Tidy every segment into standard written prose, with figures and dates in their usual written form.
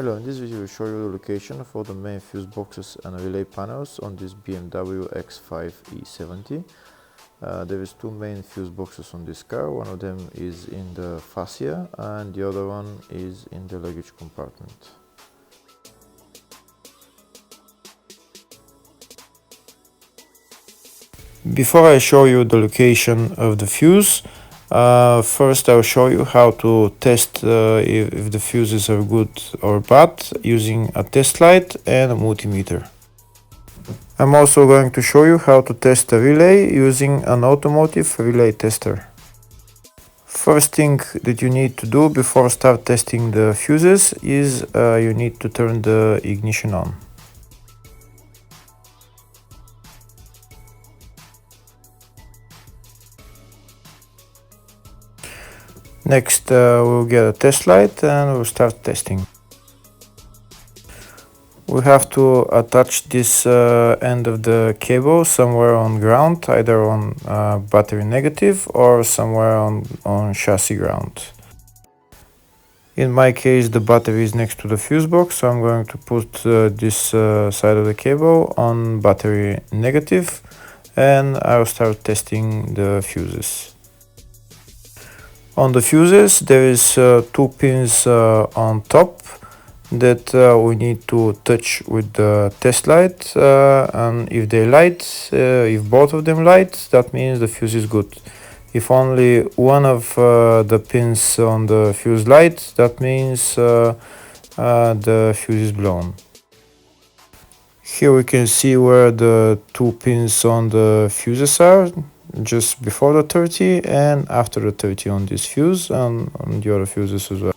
Hello, in this video I will show you the location for the main fuse boxes and relay panels on this BMW X5 E70. There is two main fuse boxes on this car. One of them is in the fascia and the other one is in the luggage compartment. Before I show you the location of the fuse, first I'll show you how to test if the fuses are good or bad using a test light and a multimeter. I'm also going to show you how to test a relay using an automotive relay tester. First thing that you need to do before start testing the fuses is you need to turn the ignition on. Next we'll get a test light and we'll start testing. We have to attach this end of the cable somewhere on ground, either on battery negative or somewhere on chassis ground. In my case the battery is next to the fuse box, so I'm going to put this side of the cable on battery negative and I'll start testing the fuses. On the fuses there is two pins on top that we need to touch with the test light, and if they light, if both of them light, that means the fuse is good. If only one of the pins on the fuse light, that means the fuse is blown. Here we can see where the two pins on the fuses are, just before the 30 and after the 30 on this fuse and on the other fuses as well.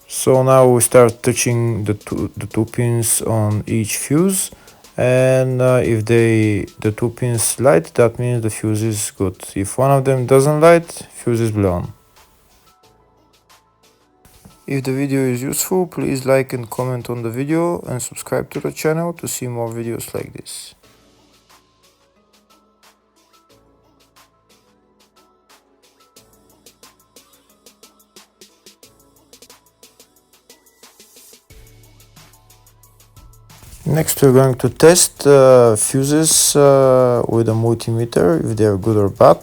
So now we start touching the two pins on each fuse, and if the two pins light, that means the fuse is good. If one of them doesn't light, fuse is blown. If the video is useful, please like and comment on the video and subscribe to the channel to see more videos like this. Next we're going to test fuses with a multimeter, if they are good or bad.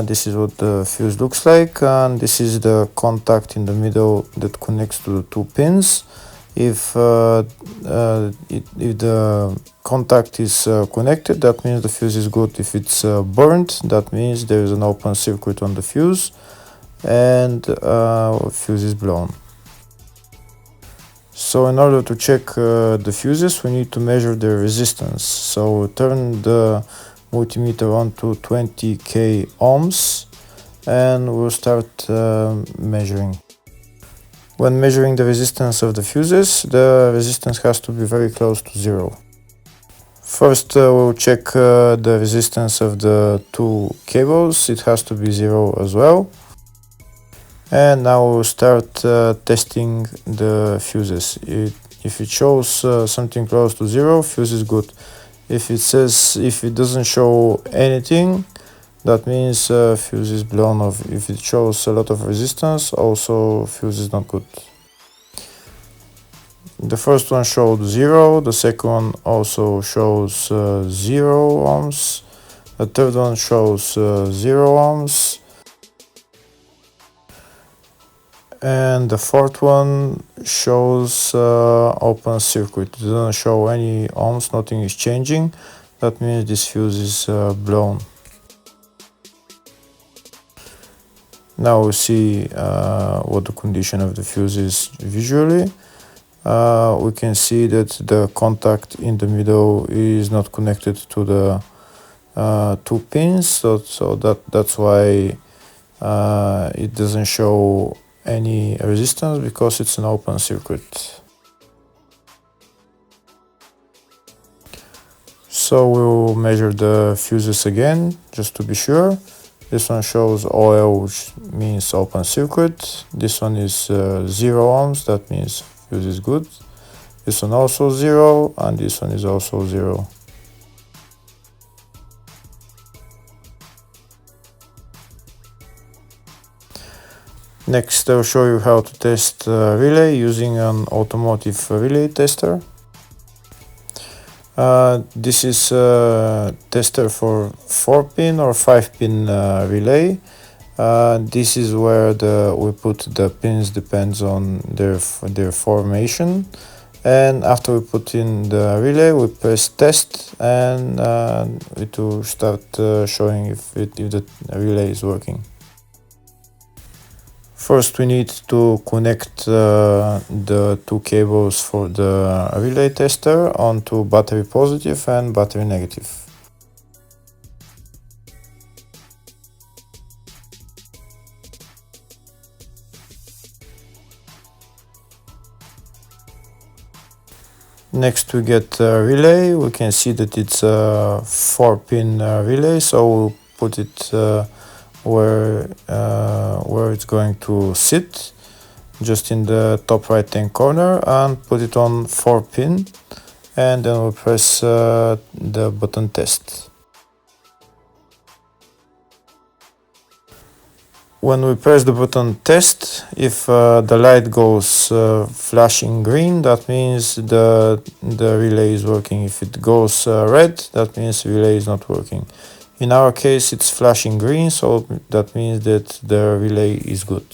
This is what the fuse looks like, and this is the contact in the middle that connects to the two pins. If the contact is connected, that means the fuse is good. If it's burnt, that means there is an open circuit on the fuse and fuse is blown. So in order to check the fuses, we need to measure their resistance. So we'll turn the multimeter on to 20k ohms and we'll start measuring. When measuring the resistance of the fuses, the resistance has to be very close to zero. First we'll check the resistance of the two cables. It has to be zero as well. And now we'll start testing the fuses. If it shows something close to zero, fuse is good. If it doesn't show anything, that means fuse is blown off. If it shows a lot of resistance, also fuse is not good. The first one showed zero, the second one also shows 0 ohms, the third one shows 0 ohms. And the fourth one shows open circuit. It doesn't show any ohms, nothing is changing. That means this fuse is blown. Now we see what the condition of the fuse is visually. We can see that the contact in the middle is not connected to the two pins, so that's why it doesn't show any resistance, because it's an open circuit. So we'll measure the fuses again just to be sure. This one shows OL, which means open circuit. This one is 0 ohms, that means fuse is good. This one also 0, and this one is also 0. Next, I'll show you how to test relay using an automotive relay tester. This is a tester for 4-pin or 5-pin relay. This is where we put the pins, depends on their formation. And after we put in the relay, we press test, and it will start showing if the relay is working. First, we need to connect the two cables for the relay tester onto battery positive and battery negative. Next, we get a relay. We can see that it's a 4-pin relay, so we'll put it where it's going to sit, just in the top right hand corner, and put it on 4-pin, and then we'll press the button test. When we press the button test, if the light goes flashing green, that means the relay is working. If it goes red, that means the relay is not working. In our case, it's flashing green, so that means that the relay is good.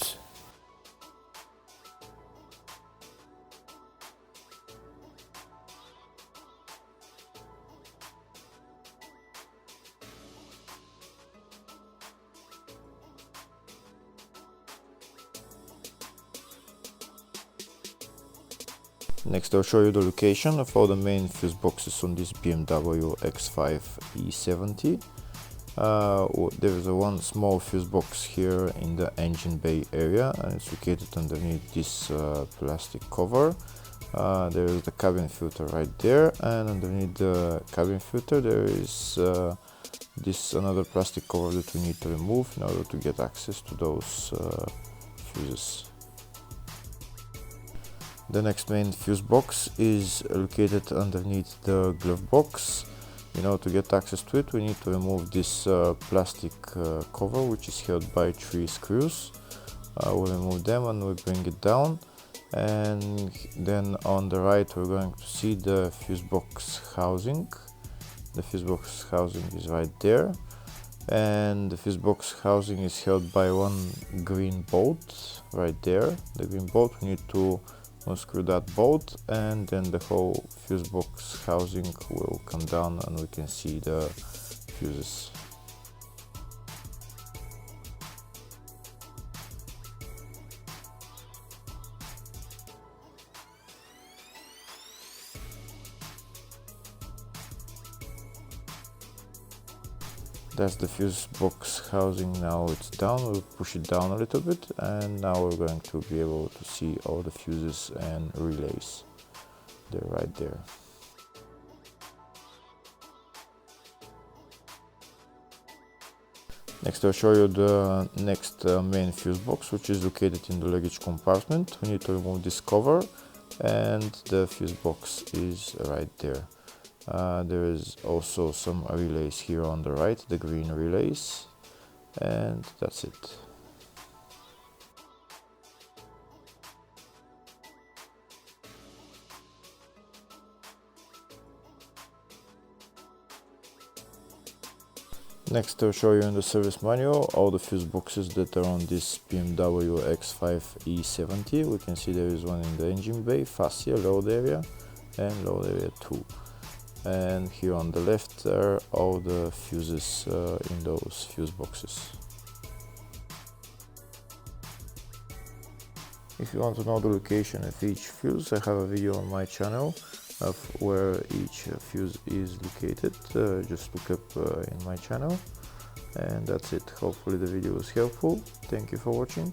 Next, I'll show you the location of all the main fuse boxes on this BMW X5 E70. There is one small fuse box here in the engine bay area, and it's located underneath this plastic cover. There is the cabin filter right there, and underneath the cabin filter there is this another plastic cover that we need to remove in order to get access to those fuses. The next main fuse box is located underneath the glove box. In order to get access to it, we need to remove this plastic cover, which is held by 3 screws. We'll remove them and we bring it down, and then on the right we're going to see the fuse box housing. The fuse box housing is right there, and the fuse box housing is held by one green bolt right there. The green bolt, we need to unscrew that bolt, and then the whole fuse box housing will come down and we can see the fuses. That's the fuse box housing. Now it's down. We'll push it down a little bit, and now we're going to be able to see all the fuses and relays. They're right there. Next, I'll show you the next main fuse box, which is located in the luggage compartment. We need to remove this cover, and the fuse box is right there. There is also some relays here on the right, the green relays, and that's it. Next, I'll show you in the service manual all the fuse boxes that are on this BMW X5 E70. We can see there is one in the engine bay, fascia, load area, and load area 2. And here on the left are all the fuses in those fuse boxes. If you want to know the location of each fuse, I have a video on my channel of where each fuse is located. Just look up in my channel, and that's it. Hopefully the video was helpful. Thank you for watching.